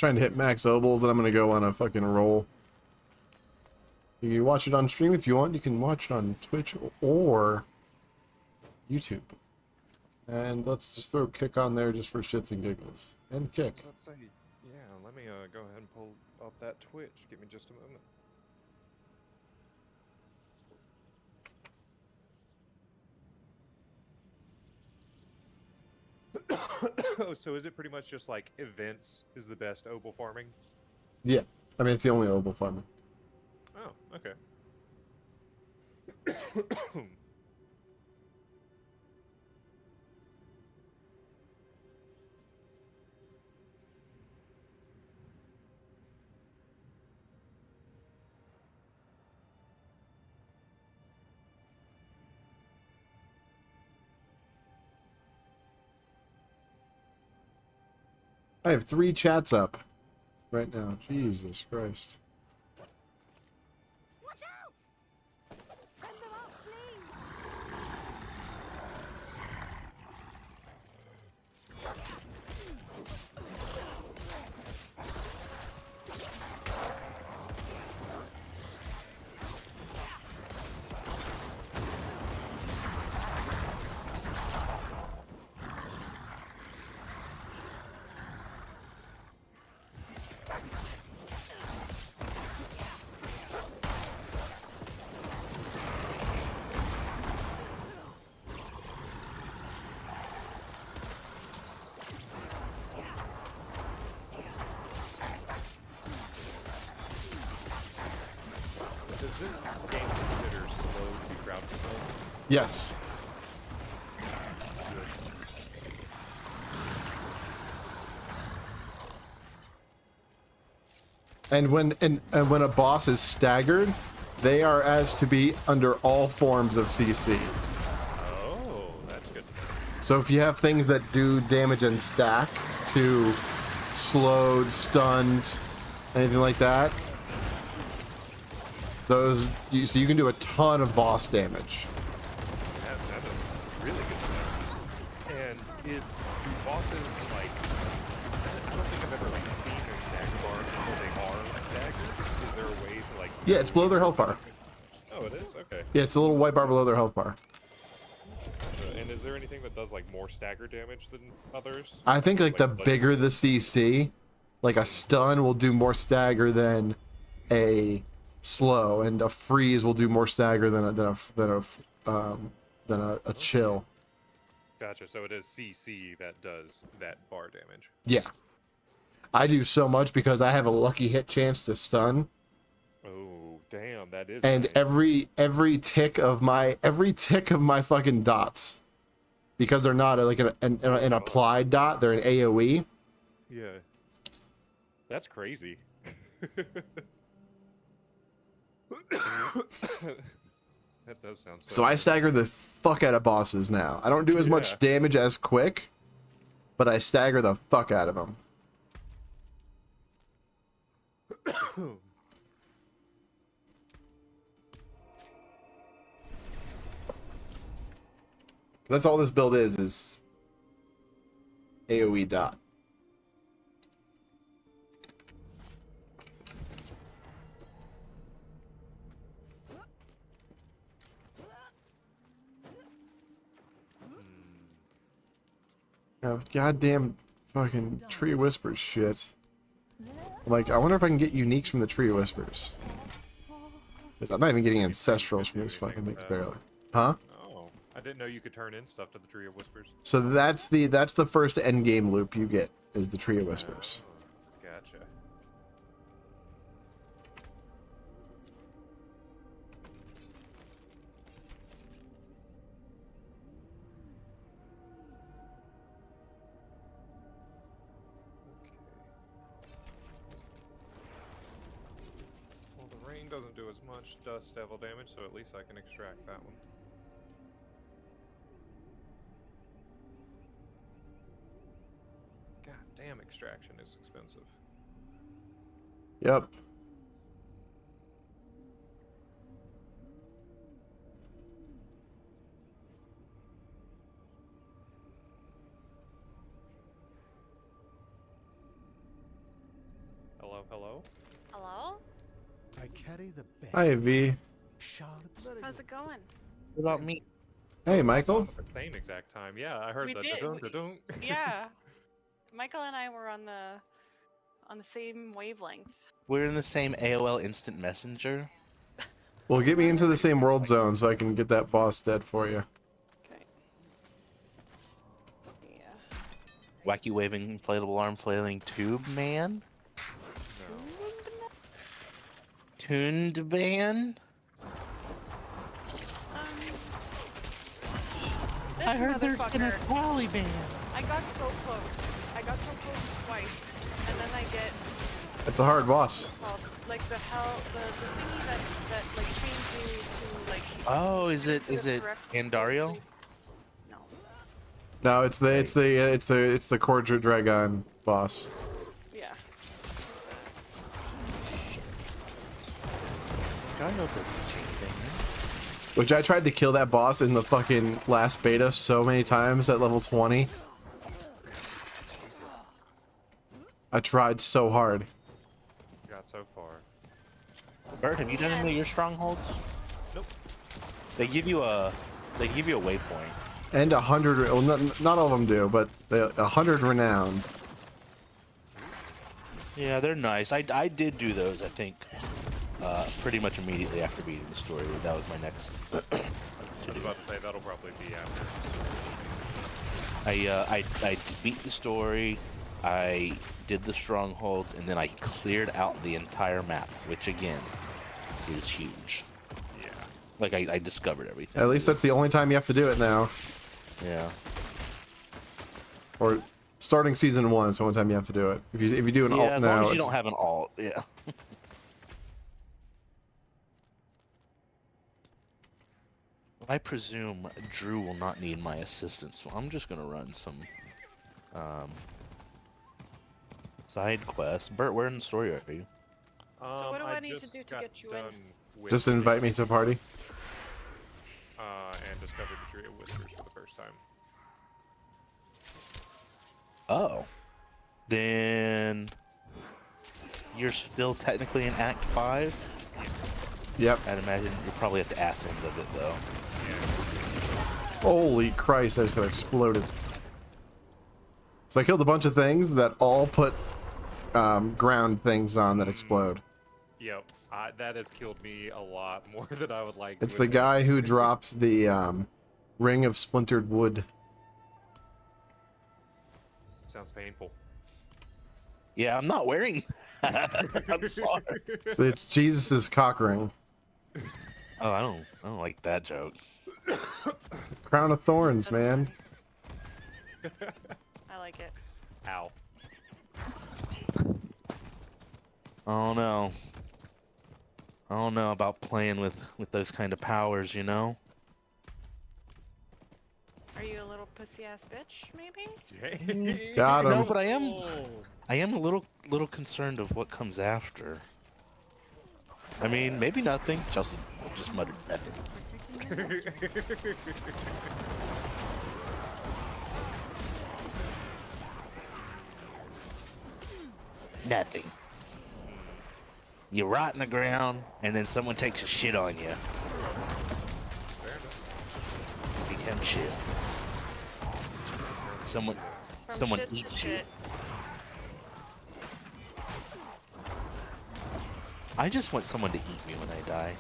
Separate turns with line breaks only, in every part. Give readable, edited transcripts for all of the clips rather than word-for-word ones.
trying to hit max obols, and I'm gonna go on a fucking roll. You can watch it on stream if you want. You can watch it on Twitch or YouTube. And let's just throw Kick on there just for shits and giggles. And Kick.
Let's say, yeah, let me go ahead and pull up that Twitch. Give me just a moment. Oh, so is it pretty much just like events is the best obol farming?
Yeah. I mean, it's the only obol farming.
Oh, okay.
I have 3 chats up right now. Jesus Christ.
Watch out! Send them up, please.
Does this game consider slow to be crowd control?
Yes. And when when a boss is staggered, they are as to be under all forms of CC.
Oh, that's good.
So if you have things that do damage and stack to slowed, stunned, anything like that, those so you can do a ton of boss damage.
That is really good to know. And do bosses like? I don't think I've ever like seen their stagger bar until they are staggered. Is there a way to like?
Yeah, it's below their health bar.
Oh, it is? Okay.
Yeah, it's a little white bar below their health bar.
And is there anything that does like more stagger damage than others?
I think like the bigger the CC, like a stun will do more stagger than a slow, and a freeze will do more stagger than a chill.
Gotcha. So it is CC that does that bar damage.
Yeah, I do so much because I have a lucky hit chance to stun.
Oh, damn, that is.
And
nice.
every tick of my fucking dots, because they're not like an applied dot, they're an AOE.
Yeah. That's crazy. That does sound
So I stagger the fuck out of bosses now. I don't do as much damage as Quick, but I stagger the fuck out of them. That's all this build is AoE dot. Oh, goddamn fucking Tree Whispers shit. Like, I wonder if I can get uniques from the Tree Whispers. Because I'm not even getting ancestrals from these fucking things, barely. Huh?
Oh, I didn't know you could turn in stuff to the Tree of Whispers.
So that's the first end game loop you get, is the Tree of Whispers.
Gotcha. Well, the rain doesn't do as much dust devil damage, so at least I can extract that one. God damn, extraction is expensive.
Yep.
Hello?
Hello?
I carry the best
Hi, V.
shards.
How's it going?
What about me?
Hey, Michael.
At the same exact time. Yeah, I heard
We
the
did,
da-dun,
we-
da-dun.
Yeah. Michael and I were on the same wavelength.
We're in the same AOL Instant Messenger.
Well, get me into the same world zone so I can get that boss dead for you.
Okay. Yeah.
Wacky waving inflatable arm flailing tube man?
No.
Tuned man?
This
I heard there's been a
motherfucker.
Wally band.
I got so close. I got so close twice, and then I get
It's a hard boss.
like the thingy that like changed you to like.
Oh, is it
peripheral-
Andario?
No.
No, it's the Cordra Dragon boss.
Yeah.
I know the chain thing.
Which I tried to kill that boss in the fucking last beta so many times at level 20.
Jesus.
I tried so hard.
Got so far.
Bert, have you done any of your strongholds?
Nope.
They give you a waypoint.
And 100, well, not all of them do, but 100 renowned.
Yeah, they're nice. I did do those, I think, pretty much immediately after beating the story. That was my next
I was about to say that'll probably be after.
I beat the story, I did the strongholds, and then I cleared out the entire map, which again is huge.
Yeah.
Like I discovered everything.
At least that's the only time you have to do it now.
Yeah.
Or starting season 1 is the only time you have to do it. If you do an
Yeah,
alt
as
now,
long as you
it's-
don't have an alt, yeah. I presume Drew will not need my assistance, so I'm just gonna run some side quests. Bert, where in the story are you?
So what do I need to
just
do to
got
get you in?
done with
just invite me to a party.
and discovered the Tree of Whispers for the first time.
Oh. Then you're still technically in Act 5?
Yep.
I'd imagine you're probably at the ass end of it, though.
Holy Christ, I just got exploded. So I killed a bunch of things that all put ground things on that explode.
Yep, that has killed me a lot more than I would like.
It's
to
the
admit.
guy who drops the ring of splintered wood.
Sounds painful.
Yeah, I'm not wearing I'm sorry.
So it's Jesus' cock ring.
Oh, I don't like that joke.
Crown of thorns, man.
I like it.
Ow.
Oh no. I don't know about playing with those kind of powers, you know?
Are you a little pussy ass bitch, maybe?
Got him.
No, but I am a little concerned of what comes after. I mean, maybe nothing. Chelsea just muttered nothing. Nothing. You rot in the ground, and then someone takes a shit on you.
Fair enough.
You become shit. Someone
From shit to
eats you.
shit.
I just want someone to eat me when I die.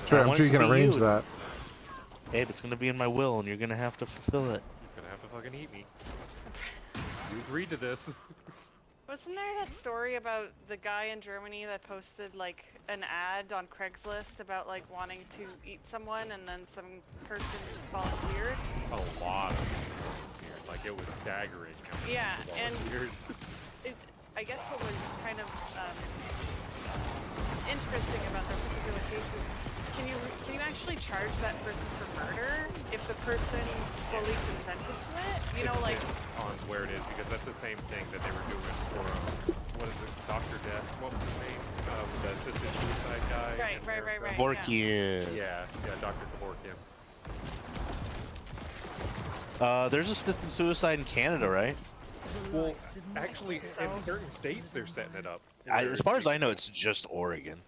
Sure,
I
I'm
want
sure
it
you
to
can
be
arrange
you.
that.
Abe, it's gonna be in my will, and you're gonna have to fulfill it.
You're gonna have to fucking eat me. You agreed to this.
Wasn't there that story about the guy in Germany that posted like an ad on Craigslist about like wanting to eat someone and then some person volunteered?
A lot of people volunteered. Like, it was staggering how many
Yeah,
people
and-
volunteered.
I guess what was kind of interesting about that particular case is can you actually charge that person for murder if the person fully consented to it? You know, like
on where it is, because that's the same thing that they were doing for what is it, Dr. Death? What was his name? The assisted suicide guy.
Right,
in
right, right,
America.
right.
Borkia.
Yeah, Dr. Kevorkian.
There's assisted suicide in Canada, right?
Well, actually, in certain states they're setting it up.
As far as I know, it's just Oregon.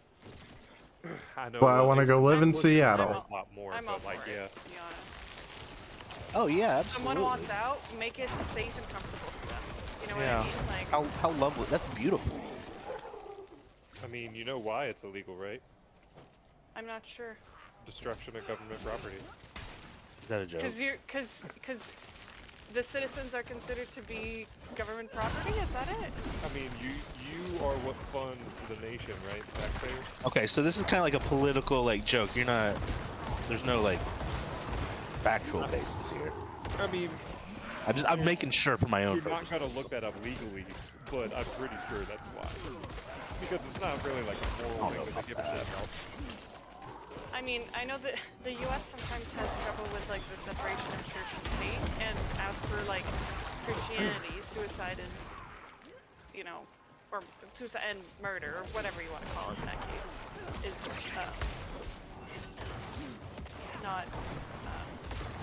I know.
Well, I wanna
they-
go live in
listen,
Seattle.
A lot more,
I'm all
but like,
for
yeah.
it, to be honest.
Oh yeah, absolutely.
Someone wants out, make it safe and comfortable for them. You know
Yeah.
what I mean? Like,
How lovely. That's beautiful.
I mean, you know why it's illegal, right?
I'm not sure.
Destruction of government property.
Is that a joke?
Because the citizens are considered to be government property. Is that it?
I mean, you are what funds the nation, right? Taxpayers.
Okay, so this is kind of like a political like joke. You're not. There's no like factual basis here.
I mean,
I'm making sure for my own
you're
purpose.
not gonna look that up legally, but I'm pretty sure that's why. Because it's not really like a moral thing that they give a shit about.
I mean, I know that the U.S. sometimes has trouble with like the separation of church and state, and as for like Christianity, suicide is, you know, or suicide and murder, or whatever you want to call it in that case, is not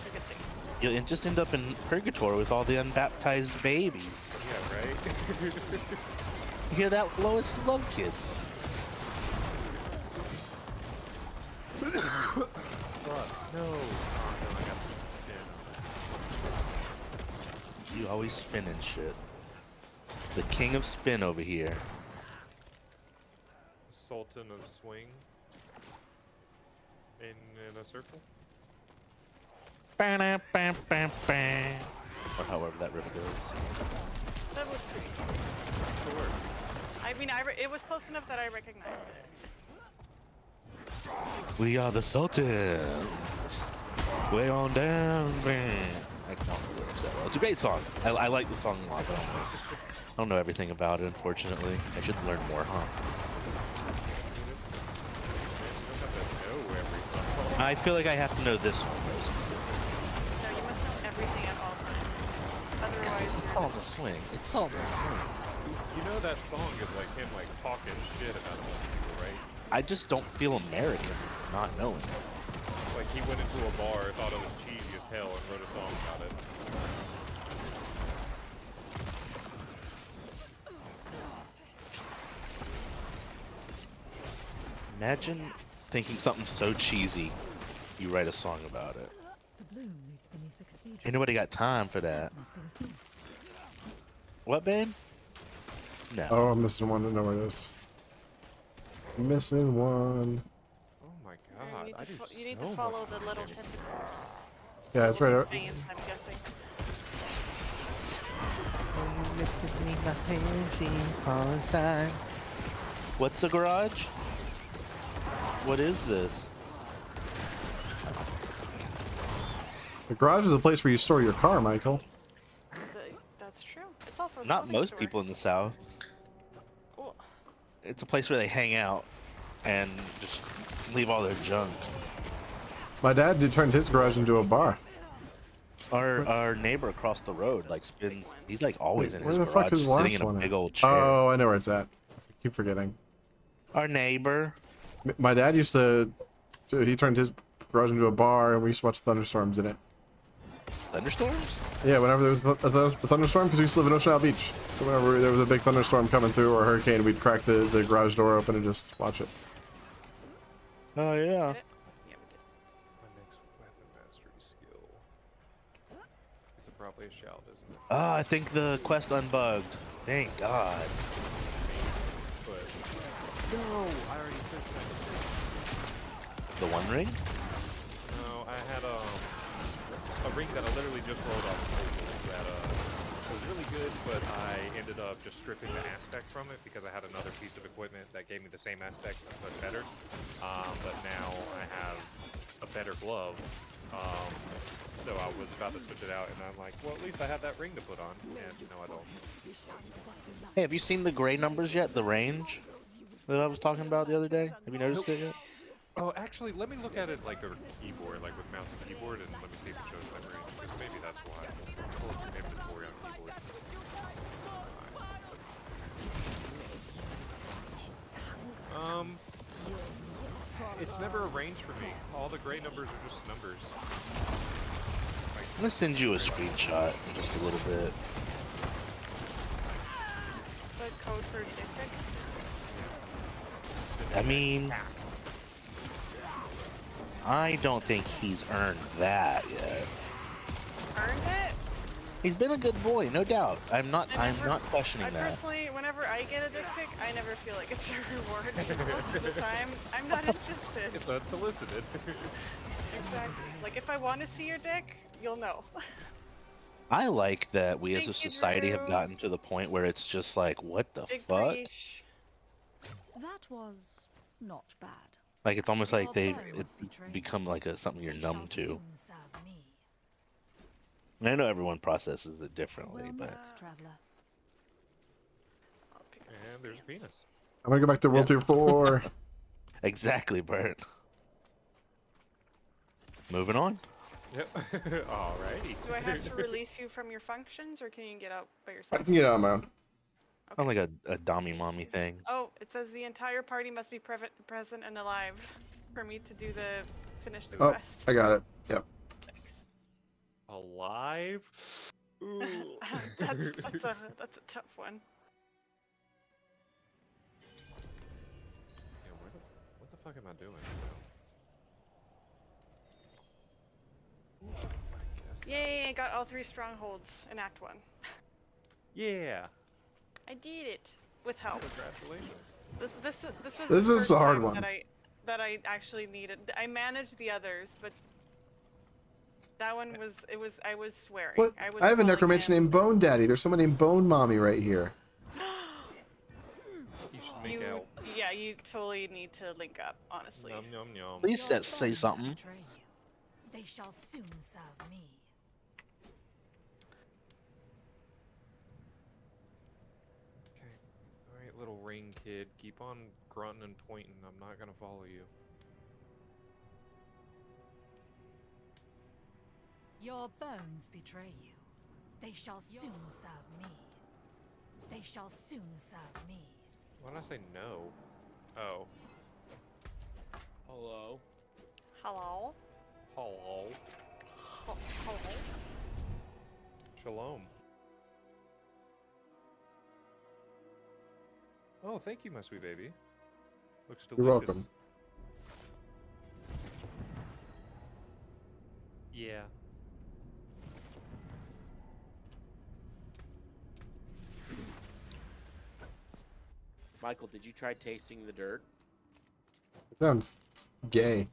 a good thing.
You'll just end up in purgatory with all the unbaptized babies.
Yeah, right?
You hear that, Lois? You love kids.
Fuck, no. Oh no, I got to spin.
You always spinning shit. The king of spin over here.
Sultan of swing. In a circle.
Or however that riff goes.
That was pretty close.
Sure.
I mean, it was close enough that I recognized it.
We are the Sultans. Way on down. Bam. I don't know the lyrics that well. It's a great song. I like the song a lot, but I don't know everything about it, unfortunately. I should learn more, huh? I feel like I have to know this one, though, specifically.
No, you must know everything at all times. Otherwise,
It's
you're
all the swing. It's all the swing.
You know that song is like him like talking shit about a bunch of people, right?
I just don't feel American not knowing.
Like he went into a bar, thought it was cheesy as hell, and wrote a song about it.
Imagine thinking something so cheesy, you write a song about it.
The bloom leads beneath the cathedral.
Ain't nobody got time for that.
Must be the source.
What, babe? No.
Oh, I'm missing one. I know where it is. Missing one.
Oh my
you
god,
need
I
to,
do
you need
so
to follow
much
the little
fucking-
tentacles.
Yeah, it's right.
Little veins, I'm guessing.
What's the garage? What is this?
The garage is a place where you store your car, Michael.
That's true. It's also a
Not
clothing
most
store.
people in the South.
Cool.
It's a place where they hang out and just leave all their junk.
My dad did turn his garage into a bar.
Our neighbor across the road like spins. He's like always in
Where
his
the
garage,
fuck is the
sitting
last
in a
one?
big
At?
old chair.
Oh, I know where it's at. I keep forgetting.
Our neighbor.
My dad used to. He turned his garage into a bar, and we used to watch thunderstorms in it.
Thunderstorms?
Yeah, whenever there was a thunderstorm, because we used to live in Ocean Isle Beach. So whenever there was a big thunderstorm coming through or a hurricane, we'd crack the garage door open and just watch it.
Oh yeah.
Did it? Yeah, we did.
My next weapon mastery skill. It's probably a shout, isn't it?
Ah, I think the quest unbugged. Thank God.
But
No, I already finished that.
The One Ring?
no, I had a ring that I literally just rolled off the table that was really good, but I ended up just stripping the aspect from it because I had another piece of equipment that gave me the same aspect but better. But now I have a better glove. So I was about to switch it out, and I'm like, well, at least I have that ring to put on, and no, I don't.
Hey, have you seen the gray numbers yet? The range that I was talking about the other day? Have you noticed it yet?
Oh, actually, let me look at it like a keyboard, like with mouse and keyboard, and let me see if it shows that range, because maybe that's why. Pull up your inventory on keyboard. It's never a range for me. All the gray numbers are just numbers.
I'm gonna send you a screenshot in just a little bit.
code for dick pic?
I mean, I don't think he's earned that yet.
Earned it?
He's been a good boy, no doubt. I'm not questioning
I
that.
personally, whenever I get a dick pic, I never feel like it's a reward. Most of the time, I'm not interested.
It's unsolicited.
Exactly. Like, if I want to see your dick, you'll know.
I like that we as a
Thank you,
society have
Drew.
gotten to the point where it's just like, what the
Big
fuck?
preach.
That was not bad.
Like it's almost like
Your
it's
bones betray
become
you.
like something you're
They
numb
shall
to.
soon serve me.
And I know everyone processes it differently,
Well
but
met, traveler.
I'll pick up
And
this
there's
dance.
Venus.
I'm gonna go back to World Tier 4.
exactly, Bert. Moving on.
Yep. Alrighty.
Do I have to release you from your functions, or can you get out by
I
yourself?
can get on my own.
Sounds like a dommy mommy thing.
Oh, it says the entire party must be present and alive for me to do the finish the
Oh,
quest.
I got it. Yep.
Thanks.
Alive? Ooh.
that's a tough one.
Yeah, what the fuck am I doing? I guess.
Yay! I got all 3 strongholds in Act 1.
Yeah.
I did it with help.
Congratulations.
This was
This
the
is
first
a hard
time
one.
that I actually needed. I managed the others, but that one was I was swearing.
What?
was
I have a
calling
necromancer
him.
named Bone Daddy. There's someone named Bone Mommy right here.
You should make out.
Yeah, you totally need to link up, honestly.
Yum yum yum.
Please
Your
say
bones
something.
betray you. They shall soon serve me.
Okay. Alright, little ring kid. Keep on grunting and pointing. I'm not gonna follow you.
Your bones betray you. They shall soon serve me. They shall soon serve me.
Why did I say no? Oh.
Hello.
Hello.
Hello.
Hello.
Shalom. Oh, thank you, my sweet baby. Looks delicious.
You're welcome.
Yeah.
Michael, did you try tasting the dirt?
It sounds gay.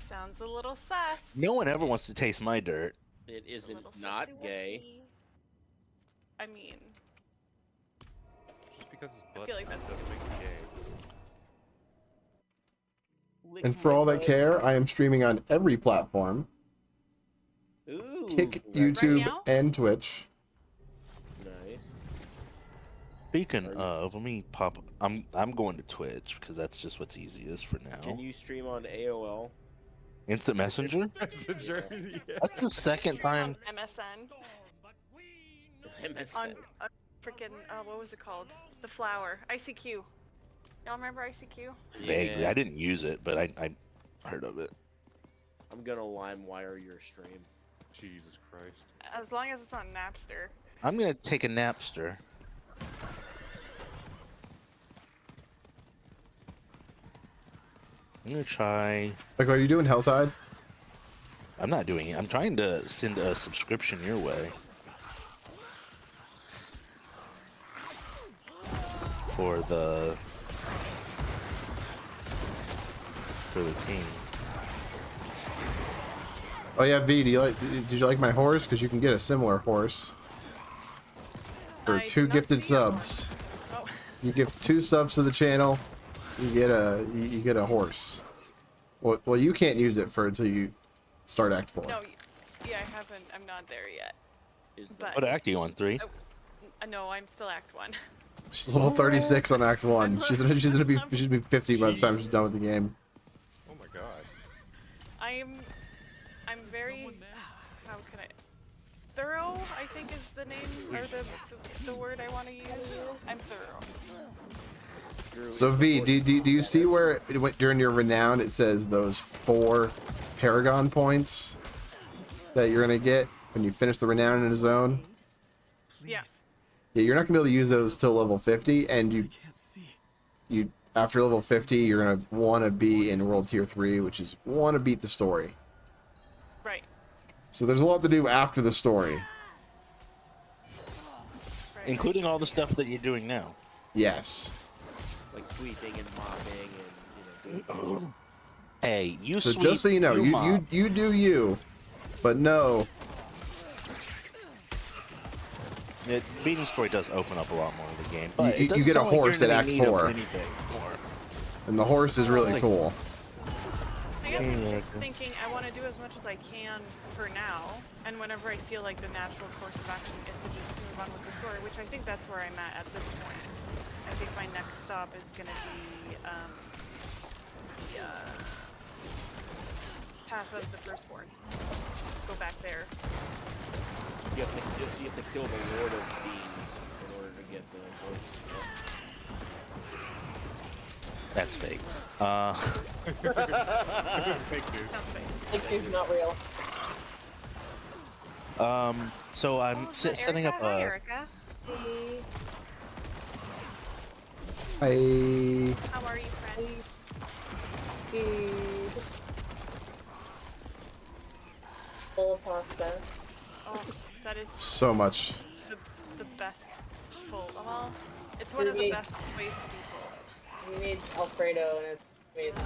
Sounds a little sus.
No one ever wants to taste my dirt.
It
It's a
isn't
little
not
sussy
gay.
wussy. I mean,
Just because his butt
feel like that's-
doesn't make it gay.
Lick
And for
my
all that
butt.
care, I am streaming on every platform.
Ooh,
Kick,
congrats.
YouTube,
now?
and Twitch.
Nice.
Speaking
Are you-
of, let me pop. I'm going to Twitch because that's just what's easiest for now.
Can you stream on AOL?
Instant Messenger.
Messenger. Yeah.
That's the second time.
on MSN.
MSN.
On freaking what was it called? The flower. ICQ. Y'all remember ICQ?
Vaguely,
Yeah.
I didn't use it, but I heard of it.
I'm gonna LimeWire your stream.
Jesus Christ.
As long as it's on Napster.
I'm gonna take a Napster. I'm gonna try.
Like, are you doing Helltide?
I'm not doing it. I'm trying to send a subscription your way. For the teams.
Oh yeah, V. Did you like my horse? Because you can get a similar horse for
I did
2
not
gifted
see your
subs.
Oh,
You give 2 subs to the channel, you get a horse. Well, you can't use it for until you start Act 4.
no, yeah, I haven't. I'm not there yet.
Is the
But
What act are you on? 3?
no, I'm still Act 1.
She's level 36 on Act 1. She's gonna be 50 by the time she's done with the game.
Oh my god.
I'm very. How can I? Thorough, I think is the name or the word I want to use. I'm thorough.
Drew,
So
is
V,
the
do you see where it went during your renown? It says those 4 Paragon points that you're gonna get when you finish the renown in a zone.
Yeah.
Yeah, you're not gonna be able to use those till level 50, and you after level 50, you're gonna want to be in World Tier 3, which is want to beat the story.
Right.
So there's a lot to do after the story.
Right.
Including all the stuff that you're doing now.
Yes.
Like sweeping and mopping and doing
Hey, you
So
sweep,
just so you know,
mop.
you do you, but no.
Yeah, beating the story does open up a lot more of the game. But
You
it doesn't
get a
sound like
horse
you're
at
gonna
Act
need
4.
anything more.
And the horse is really cool.
I guess I'm just thinking I want to do as much as I can for now, and whenever I feel like the natural course of action is to just move on with the story, which I think that's where I'm at this point. I think my next stop is going to be Path of the Firstborn. Go back there.
You have to kill the Lord of Beans in order to get the horse.
That's fake.
Fake news.
Sounds fake.
Like it's not real.
So I'm
Oh, is that
setting up
Erica? Hi,
a.
Erica.
I
How are you, friend?
Full of pasta.
Oh, that is
so much.
the best full. Well, it's one of the best ways to be full.
We made Alfredo and it's amazing.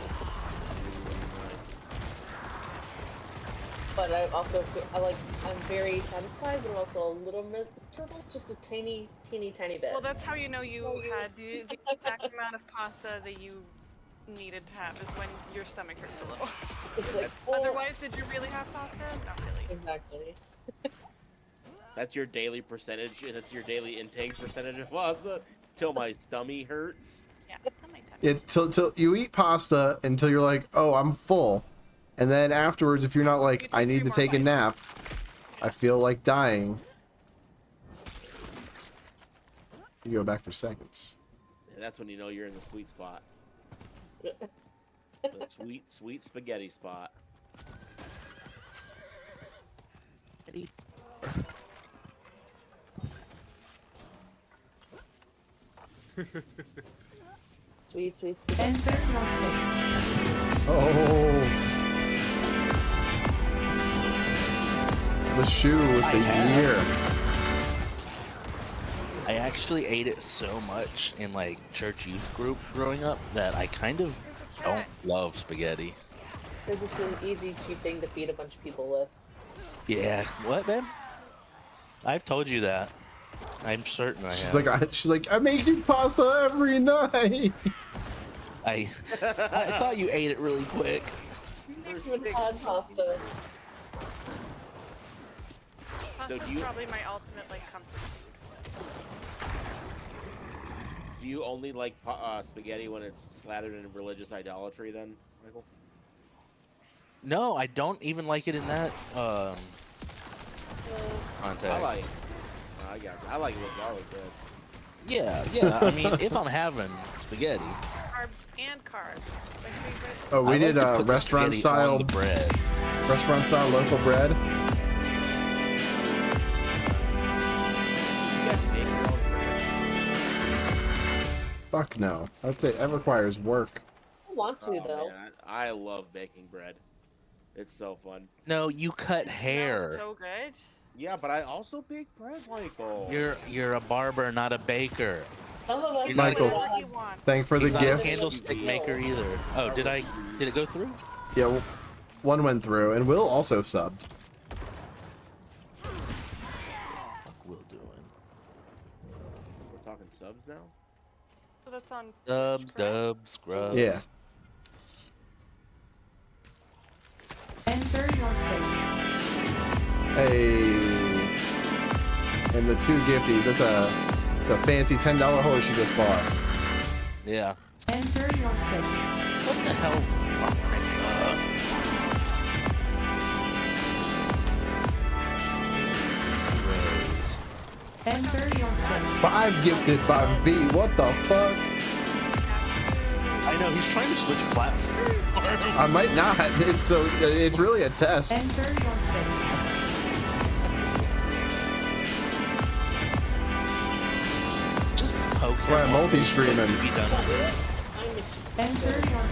But I'm very satisfied, but I'm also a little miserable, just a teeny bit.
Well, that's how you know you had the exact amount of pasta that you needed to have, is when your stomach hurts a little.
It's like,
Otherwise, did you really have pasta? Not really.
Exactly.
That's your daily percentage, and that's your daily intake percentage of pasta till my stomach hurts.
Yeah, not my time.
Yeah, till you eat pasta until you're like, oh, I'm full. And then afterwards, if you're not like, I need to take a nap, I feel like dying, you go back for seconds.
And that's when you know you're in the sweet spot. The sweet spaghetti spot.
Sweet.
Oh. The shoe with the year.
I actually ate it so much in like church youth group growing up that I kind of don't love spaghetti.
Because it's an easy, cheap thing to feed a bunch of people with.
Yeah, what, man? I've told you that. I'm certain I
She's
have.
she's like, I make you pasta every night.
I thought you ate it really quick.
Even had pasta.
Pasta's
do you-
probably my ultimate comfort food.
Do you only like spaghetti when it's slathered in religious idolatry, then, Michael?
No, I don't even like it in that context.
I got you. I like it with garlic bread.
Yeah. I mean, if I'm having spaghetti,
Carbs and carbs. My favorite.
Oh, we
I
did
like to put the
restaurant
spaghetti on
style
the bread.
local bread.
You guys make your own bread?
Fuck no. That requires work.
I want to,
Oh,
though.
man, I love baking bread. It's so fun.
No, you cut
It
hair.
smells so good.
Yeah, but I also bake bread, Michael.
You're a barber, not a baker.
Some of us
You're
Michael.
do
What
not
do you want?
Thank for the
You're not a
gift.
candlestick maker either. Oh, did it go through?
Yeah, one went through, and Will also subbed.
Fuck Will doing?
We're talking subs now?
So that's on.
Dubs,
Twitch, correct?
dubs, scrubs.
Yeah.
Enter your face.
Hey. And the two gifties. That's a fancy $10 horse you just bought.
Yeah.
Enter your face.
What the hell?
Enter your face.
5 gifted by V. What the fuck?
I know he's trying to switch platforms.
I might not. It's really a test.
Enter your face.
That's why I'm multi-streaming.
Be done with it.
Enter your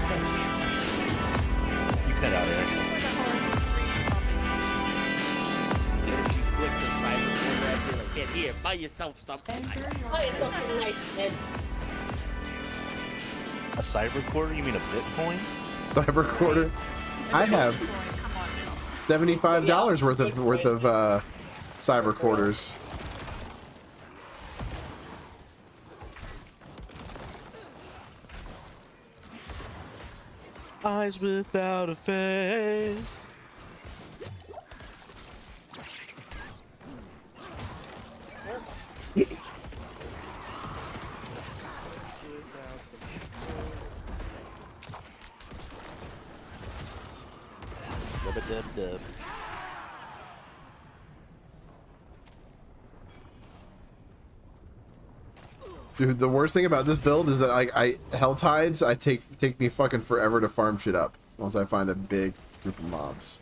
You cut out there.
And she flicks a cyber corner at you like, "Get here, buy yourself something."
something nice, Ned.
A cyber quarter? You mean a Bitcoin?
Cyber quarter. I have
Come on now.
$75 worth of cyber quarters.
Eyes without a face. Dub-a-dub-dub.
Dude, the worst thing about this build is that I hell tides. I take me fucking forever to farm shit up once I find a big group of mobs.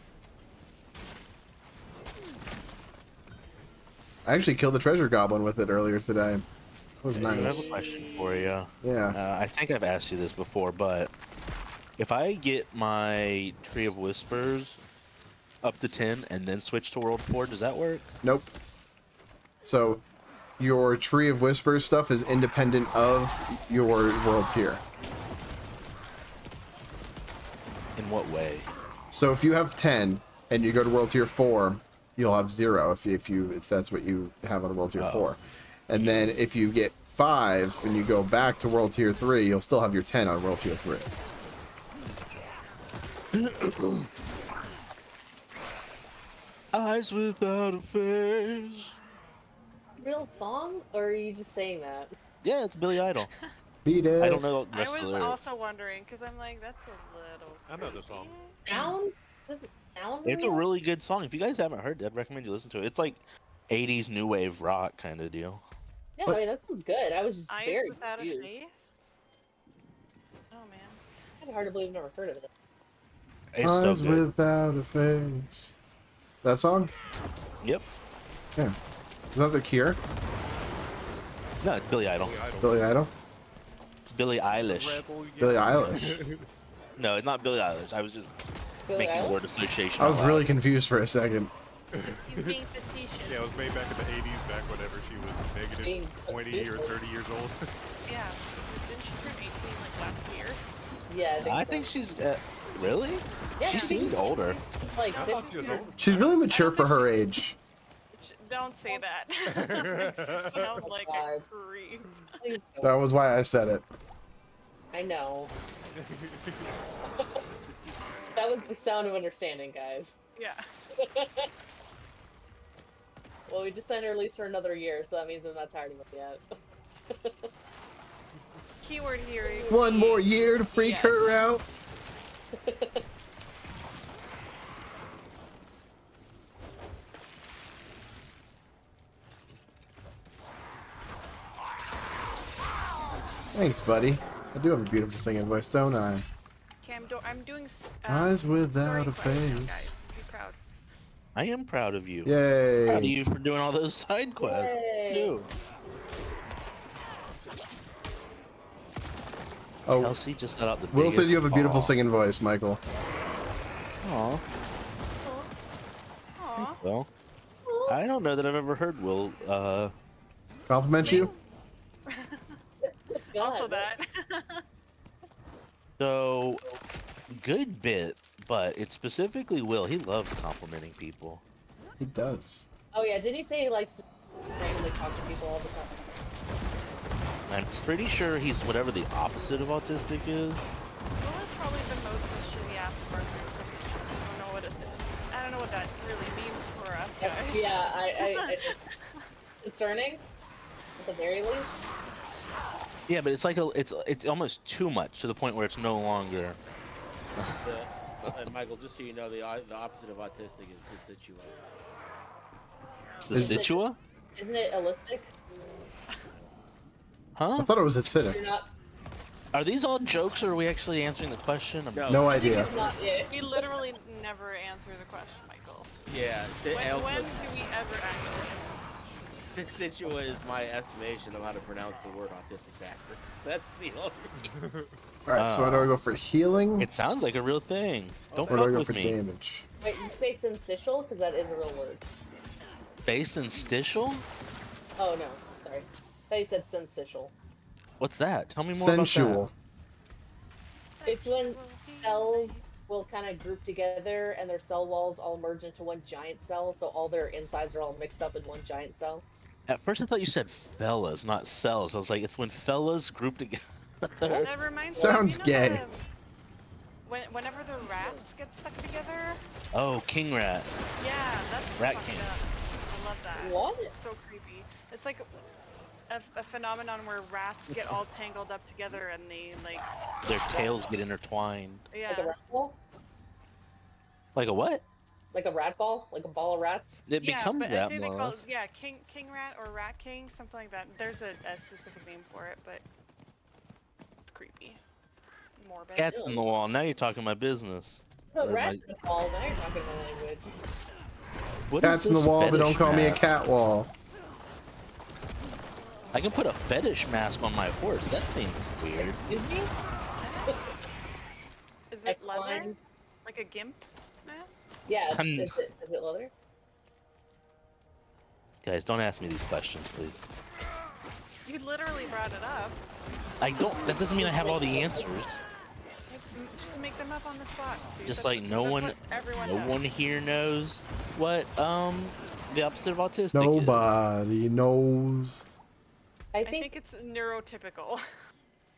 I actually killed a treasure goblin with it earlier today. It was
I have
nice.
a question for you.
Yeah.
I think I've asked you this before, but if I get my Tree of Whispers up to 10 and then switch to World 4, does that work?
Nope. So, your Tree of Whispers stuff is independent of your world tier.
In what way?
So if you have 10 and you go to world tier 4, you'll have 0 if that's what you have on world tier 4. And then if you get 5 and you go back to world tier 3, you'll still have your 10 on world tier 3.
Eyes without a face.
Real song, or are you just saying that?
Yeah, it's Billy Idol.
Beat it.
I don't know the
I
rest of the
was
lyrics.
also wondering, because I'm like, that's a little.
I know the song.
Sound? Does it sound
It's a
real?
really good song. If you guys haven't heard it, I'd recommend you listen to it. It's like 80s new wave rock kind of deal.
Yeah, I mean, that sounds good. I was just
Eyes
very
without a
confused.
face? Oh man.
It's hard to believe I've never heard of it.
It's
Eyes
so good.
without a face. That song?
Yep.
Yeah. Is that the Cure?
No, it's Billy Idol.
Billy Idol?
Billie Eilish.
Billie Eilish.
No, it's not Billie Eilish. I was just
Billie
making the
Eilish?
word association.
I
out
was
loud.
really confused for a second.
He's being facetious.
Yeah, it was made back in the 80s, back whenever she was negative
Being
20 or 30 years old.
Yeah. Didn't she turn 18 like last year?
Yeah,
I
so.
think she's really.
Yeah,
She
I think
seems older.
it's like
I thought she was
50
old.
She's really mature for her age.
Don't say that. Makes you sound like a
God.
creep.
Please don't.
That was why I said it.
I know. That was the sound of understanding, guys.
Yeah.
Well, we just signed a release for another year, so that means I'm not tired of it yet.
Keyword here.
One more year to freak
Yes.
her out. Thanks, buddy. I do have a beautiful singing voice, don't I?
Okay, I'm doing.
Eyes without a
story quests,
face.
Guys, be proud.
I am proud of you.
Yay.
Proud of you for doing all those side quests.
Yay.
Dude.
Oh,
Kelsey just let out the
Will said
biggest
you have a beautiful
aw.
singing voice, Michael.
Aw.
Aw.
Well, I don't know that I've ever heard Will
Compliment you?
Also
God.
that.
so good bit, but it's specifically Will. He loves complimenting people.
He does.
Oh yeah, did he say he likes to randomly talk to people all the time?
I'm pretty sure he's whatever the opposite of autistic is.
Will is probably the most shitty ass of our group. I don't know what it is. I don't know what that really means for us guys.
Yeah, I concerning, at the very least.
Yeah, but it's like it's almost too much to the point where it's no longer.
And Michael, just so you know, the opposite of autistic is Situa.
The
Is it-
Situa?
Isn't it allistic?
I
Huh?
thought it was acidic.
You're not.
Are these all jokes or are we actually answering the question?
No.
No
I think
idea.
it's not. Yeah.
We literally never answer the question, Michael.
Yeah.
When do we ever actually answer?
Sensual is my estimation of how to pronounce the word autistic backwards. That's the only.
Alright, so do I go for healing?
It sounds like a real thing. Don't
Or do I
fuck
go
with
for
me.
damage?
Wait, you say sensual? Because that is a real word.
Base and stitial?
Oh, no. Sorry. I thought you said sensual.
What's that? Tell me more
Sensual.
It's when cells will kind of group together and their cell walls all merge into one giant cell, so all their insides are all mixed up in one giant cell.
At first I thought you said fellas, not cells. I was like, it's when fellas group together.
That reminds
Sounds
me, you know,
gay.
Whenever the rats get stuck together.
Oh, king rat.
Yeah, that's
Rat
fucked
king.
up. I love that.
What?
It's so creepy. It's like a phenomenon where rats get all tangled up together and they like.
Their tails get intertwined.
Like a
Yeah.
rat ball?
Like a what?
Like a rat ball? Like a ball of rats?
It
Yeah,
becomes
but I
that
think they
more or
call
less.
it, yeah, king rat or rat king, something like that. There's a specific name for it, but it's creepy. Morbid.
Cats in the wall. Now you're talking my business.
Put
Or
rat
my-
in the ball, now you're talking my language.
What is
Cats in the
this
wall, but don't
fetish
call me a
mask?
cat wall.
I can put a fetish mask on my horse. That seems weird.
Excuse me?
Is it leather?
Equine?
Like a gimp mask?
Yeah,
I'm-
is it leather?
Guys, don't ask me these questions, please.
You literally brought it up.
I don't. That doesn't mean I have all the answers.
Just make them up on the spot. Dude.
Just
That's
like
what-
no
that's
one,
what everyone
no
does.
one here knows what the opposite of autistic is.
Nobody knows.
I
I
think,
think it's neurotypical.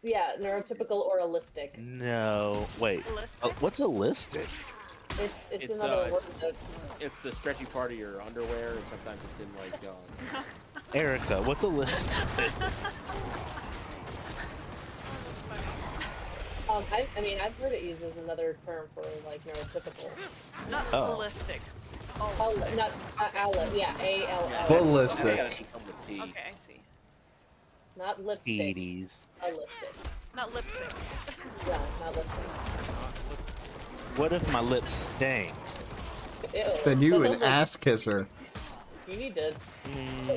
yeah, neurotypical or allistic.
No, wait.
Holistic?
What's allistic?
It's
It's,
another word that
It's the stretchy part of your underwear, and sometimes it's in like.
Erica, what's allistic?
I mean, I've heard it used as another term for like neurotypical.
Not
Oh.
holistic.
Not yeah, A-L-L.
Yeah,
Ballistic.
that's gotta become with T.
Okay, I see.
Not lipstick,
Edie's.
allistic.
Not lipstick.
Yeah, not lipstick.
What if my lips sting?
Ew.
Then you
That
an
sounds like
ass kisser.
You need to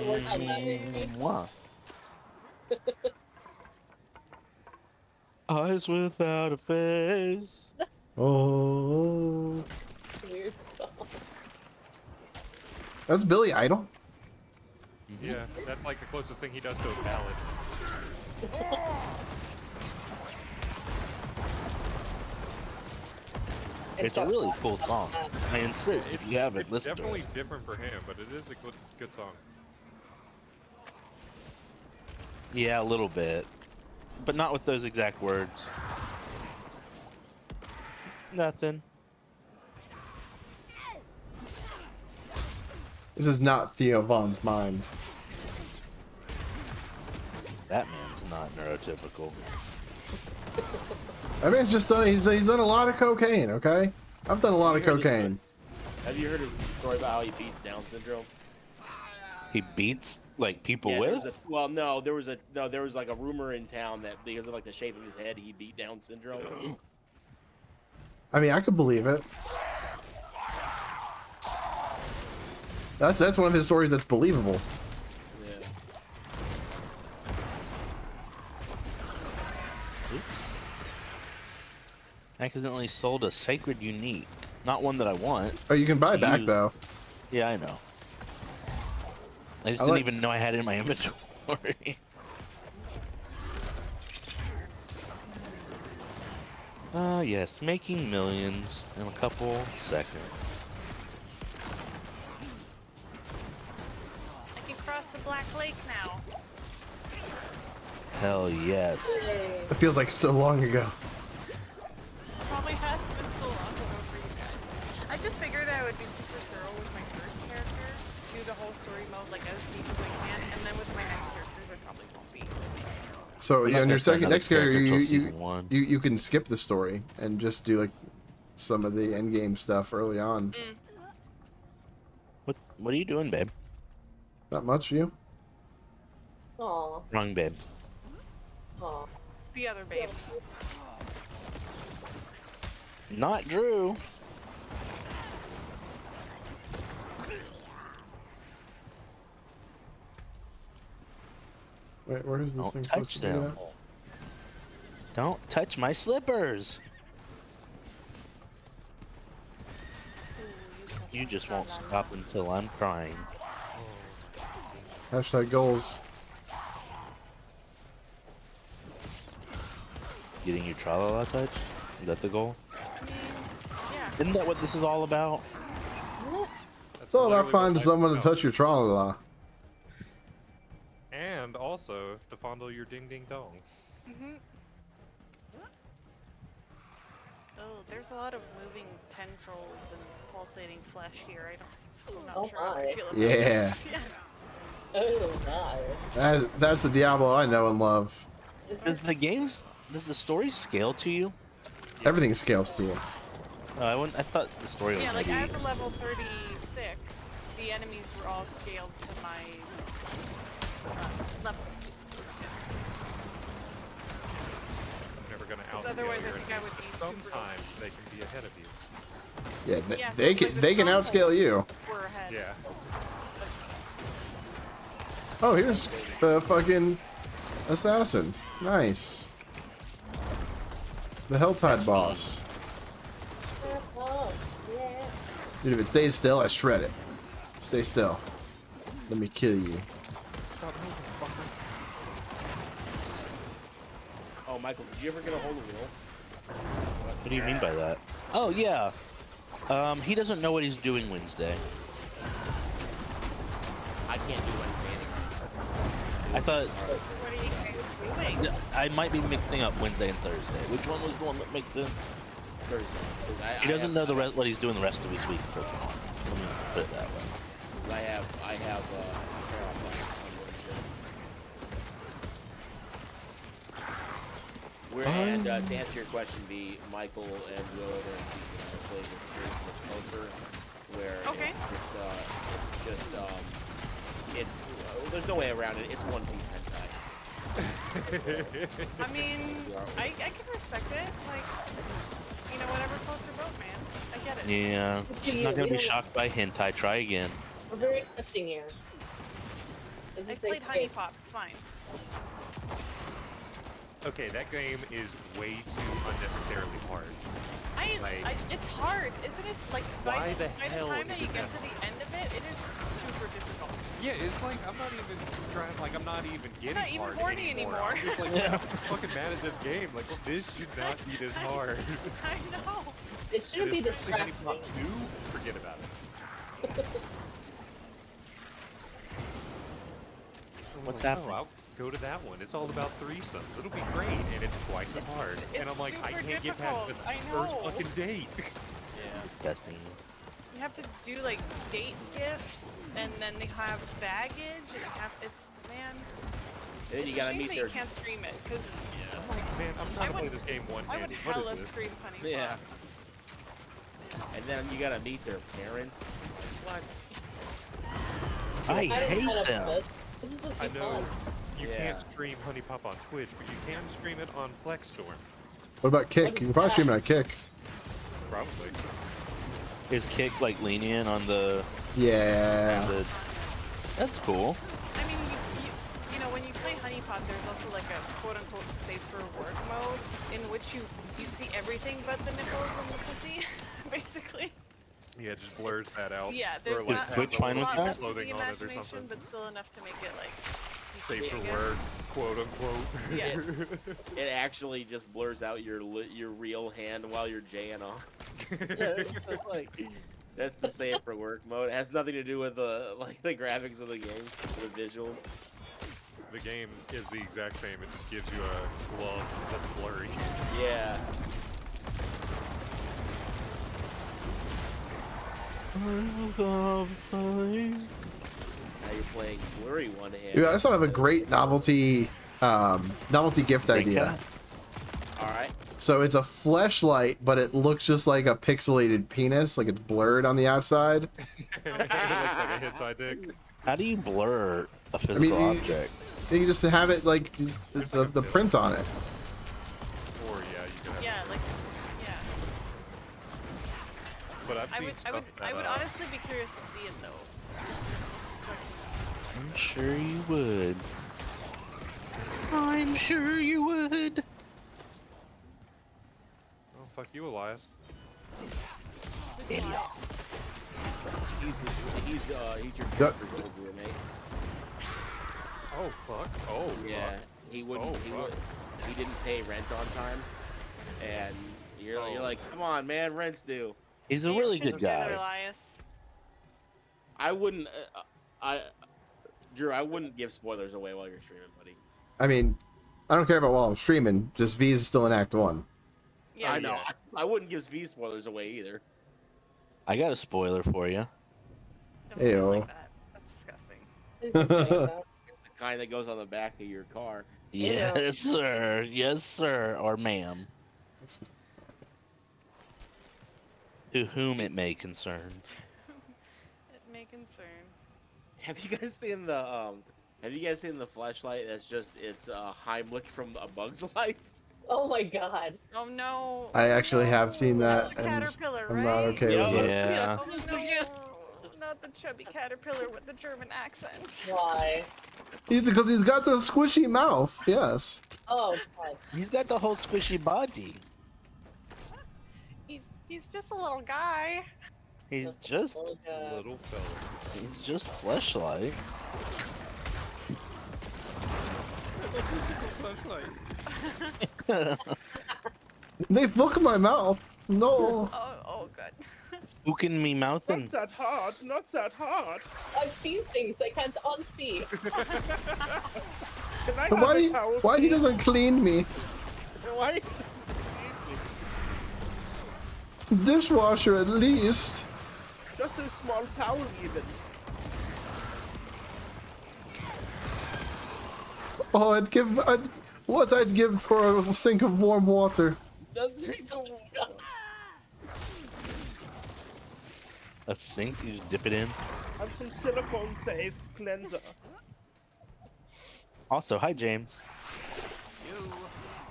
work on that.
Mwah. Eyes without a face.
Oh,
Weird song.
that's Billy Idol.
Yeah, that's like the closest thing he does to a ballad.
It's a really cool song. I insist if you haven't
It's
listened to
definitely
it.
different for him, but it is a good song.
Yeah, a little bit. But not with those exact words. Nothing.
This is not Theo Von's mind.
That man's not neurotypical.
That man's just done. He's done a lot of cocaine. Okay, I've done a lot of
You heard his-
cocaine.
Have you heard his story about how he beats Down syndrome?
He beats like people
Yeah,
with?
there was like a rumor in town that because of like the shape of his head, he beat Down syndrome.
I mean, I could believe it. That's one of his stories that's believable.
Yeah.
Oops. I accidentally sold a sacred unique. Not one that I want.
Oh, you can buy back
Use-
though.
Yeah, I know. I just
I
didn't
like-
even know I had it in my inventory. Yes, making millions in a couple seconds.
I can cross the Black Lake now.
Hell yes.
Yay.
It feels like so long ago.
Probably has been so long ago for you guys. I just figured I would be super thorough with my first character, do the whole story mode like as deep as I can, and then with my next characters I probably won't be.
So
We're
yeah,
not
on
gonna
your
start
second
another
next character,
character till
you
season one.
you can skip the story and just do like some of the end game stuff early on.
What are you doing, babe?
Not much, you.
Aw,
Wrong, babe.
aw.
The other babe.
Not Drew.
Wait, where is this
Don't
thing supposed
touch
to be
them.
at?
Don't touch my slippers. You just won't stop until I'm crying.
Hashtag goals.
Getting your tra-la-la touch? Is that the goal?
I mean, yeah.
Isn't that what this is all about?
It's all about finding someone to touch your tra-la-la.
And also to fondle your ding ding dong.
Mhm. Oh, there's a lot of moving tendrils and pulsating flesh here. I'm not
Oh
sure how I
my.
feel about
Yeah.
this. Yeah.
Oh
That's the Diablo I know and love.
Does the story scale to you?
Everything scales to you.
I thought the story was
Yeah, like
maybe...
as a level 36, the enemies were all scaled to my level.
I'm never gonna
Because
outscale
otherwise I
your
think I would
enemies,
be
but
super-
sometimes they can be ahead of you.
Yeah,
Yeah, so
they
like
can
the
they can
strongholds
outscale you.
were ahead.
Yeah.
Oh, here's the fucking assassin. Nice. The Helltide boss.
Oh, yeah.
Dude, if it stays still, I shred it. Stay still. Let me kill you.
Stop moving, fucker.
Oh, Michael, did you ever get a hold of Will?
What do you mean by that? Oh, yeah. He doesn't know what he's doing Wednesday.
I can't do anything.
I thought...
What are you guys doing?
I might be mixing up Wednesday and Thursday. Which one was the one that makes sense?
Thursday. 'Cause
He doesn't know what he's doing the rest of his week until tomorrow. Let me put it that way.
I have apparel plans on Wednesday. And to answer your question, Michael and Will are playing this stream with poker, where
Okay.
it's there's no way around it. It's One Piece hentai.
I mean, I can respect it. Like, you know, whatever floats your boat, man. I get it.
Yeah.
You,
Not gonna
we
be
don't-
shocked by hentai. Try again.
We're very accepting here. This
I
is
played
safe
Honey
space.
Pop. It's fine.
Okay, that game is way too unnecessarily hard.
It's hard, isn't it? Like,
Why
by
the
the
hell
time that
is
you
it
get
that
to the end of it, it is super difficult.
Yeah, it's like I'm not even trying. Like I'm not even getting
not even
hard
horny anymore.
I'm just like I'm fucking mad at this game. Like, well, this should not be this hard.
I know.
It shouldn't be
Especially Honey
distracting.
Pop 2, forget about it. I'm
What's
like,
happening?
Oh, I'll go to that one. It's all about threesomes. It'll be great, and it's twice as hard. And I'm like, I
super
can't get past the
difficult. I
first
know.
fucking date.
Disgusting.
You have to do like date gifts, and then they have baggage, and it's man.
And then you
It's a
gotta
shame
meet
that
their
you can't stream it, because
I'm like, man, I'm trying to play
would-
this game
I would
one-handed.
hella
What is this?
stream Honey Pop.
Yeah. And then you gotta meet their parents. What?
I
didn't
hate
sign up for
them.
this. This is supposed to
I
be
know
fun.
you
Yeah.
can't stream Honey Pop on Twitch, but you can stream it on Plexstorm.
What about Kick? You can probably stream it on Kick.
Probably.
Is Kick like lenient on the...
Yeah.
That's cool.
I mean, you know, when you play Honey Pot, there's also like a quote-unquote safe for work mode in which you see everything but the nipples and the pussy, basically.
Yeah, it just blurs that out.
Yeah,
Or,
there's
like,
not
have
Twitch
a
fine
little
with
piece of
that?
the
clothing on it or
imagination,
something.
but still enough to make it like
Safe for
Yeah.
work, quote unquote.
Yeah.
It actually just blurs out your real hand while you're jaying off. It's like, that's the safe for work mode. It has nothing to do with the graphics of the game, the visuals.
The game is the exact same. It just gives you a glove that's blurry.
Yeah. Now you're playing blurry one hand.
Dude, I just thought of a great novelty gift idea.
All right.
So it's a fleshlight, but it looks just like a pixelated penis, like it's blurred on the outside.
It looks like a hentai dick.
How do you blur a physical
mean,
object?
You can just have it like the print on it.
Or yeah, you can have.
yeah, like yeah.
But I've
I
seen
would
stuff
I would
that,
honestly be curious to see it though.
I'm sure you would. I'm sure you would.
Oh, fuck you, Elias.
Idiot.
He's your
Yep.
character's old roommate.
Oh, fuck. Oh,
Yeah, he wouldn't.
Oh,
he
fuck.
would. He didn't pay rent on time, and you're like, come on, man, rent's due.
He's a
You
really
shouldn't
good
do that,
guy.
Elias.
I wouldn't. Drew, I wouldn't give spoilers away while you're streaming, buddy.
I mean, I don't care about while I'm streaming. Just V's is still in Act 1.
Yeah.
I know.
yeah.
I wouldn't give V spoilers away either.
I got a spoiler for you.
Don't do it
Ew.
like that. That's disgusting.
It's okay,
It's the kind that goes on the back of your car.
Yeah.
Yes, sir. Yes, sir. Or ma'am. To whom it may concern.
It may concern.
Have you guys seen the flashlight? That's just Heimlich from A Bug's Life.
Oh my god.
Oh no.
I actually have seen
That's
that,
the
and
caterpillar,
I'm
right?
not okay with it.
Yeah.
Oh no. Not the chubby caterpillar with the German accent.
Why?
Because he's got the squishy mouth. Yes.
Oh god.
He's got the whole squishy body.
He's just a little guy.
He's just
Oh, god.
little fella.
he's just fleshlight.
They fuck my mouth. No.
Oh good.
Spooking me mouthin'.
Not that hard. Not that hard.
I've seen things I can't unsee.
Can I
Why he doesn't clean me?
Why?
Dishwasher at least.
Just a small towel, even.
Oh, I'd give for a sink of warm water.
A sink, you just dip it in.
And some silicone safe cleanser.
Also, hi James.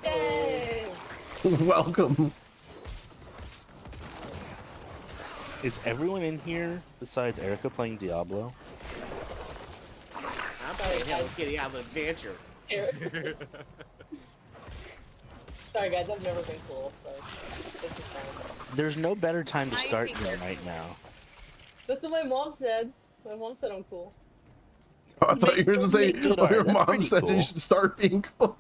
Yay!
Welcome.
Is everyone in here besides Erica playing Diablo?
I'm getting out of the adventure.
Eric. Sorry guys, I've never been cool, so this is fine.
There's no better time to
I
start
think
than
there's-
right now.
That's what my mom said. My mom said I'm cool.
I thought you were going to say,
Good
oh,
art,
your
that's
mom
pretty
said
cool.
you should start being cool.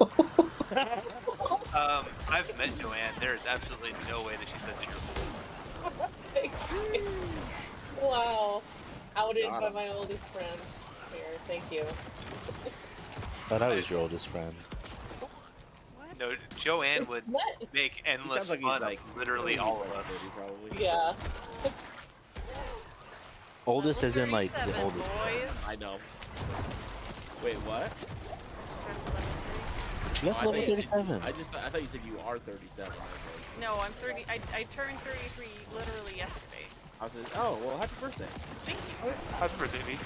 I've met Joanne. There is absolutely no way that she says that you're cool.
Thank you. Wow. Outed by my oldest friend. Here, thank you.
Thought I was your oldest friend.
No, Joanne would
What?
make
He
endless
sounds like
fun
he's like
of literally all of us.
30 probably.
Yeah.
Oldest as in like the
37,
oldest.
boys.
I know. Wait, what?
That's
I
level
think-
37.
I thought you said you are 37. I think.
No, I'm 30. I turned 33 literally yesterday.
I was like, oh well, happy birthday.
Thank you.
Happy birthday, V.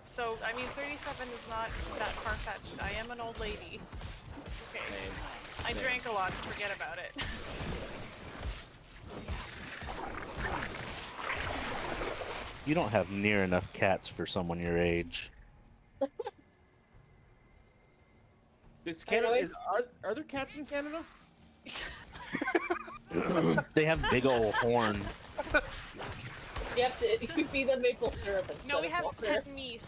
So, I mean, 37 is not that far-fetched. I am an old lady. Okay.
Same.
I drank a lot, forget about it.
You don't have near enough cats for someone your age.
Is
I know
Canada,
it-
are there cats in Canada?
They have big old horn.
You have to feed them maple syrup instead
No, we
of
have
water.
pet meese.